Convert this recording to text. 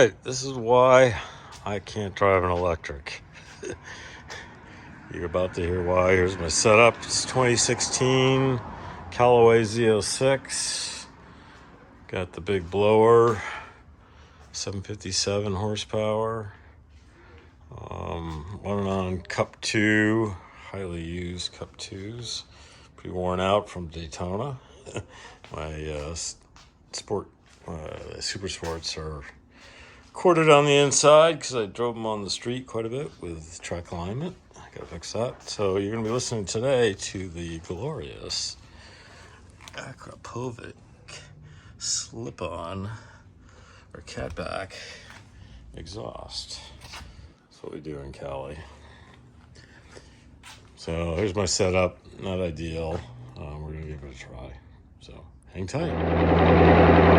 right, this is why I can't drive an electric. You're about to hear why. Here's my setup. It's 2016 Callaway Z06. Got the big blower, 757 horsepower. Running on Cup 2, highly used Cup 2s. Pretty worn out from Daytona. My Super Sports are corded on the inside because I drove them on the street quite a bit with track alignment. I gotta fix that. So you're gonna be listening today to the glorious Akra slip-on or catback exhaust. That's what we do in Cali. So here's my setup. Not ideal. We're gonna give it a try. So hang tight.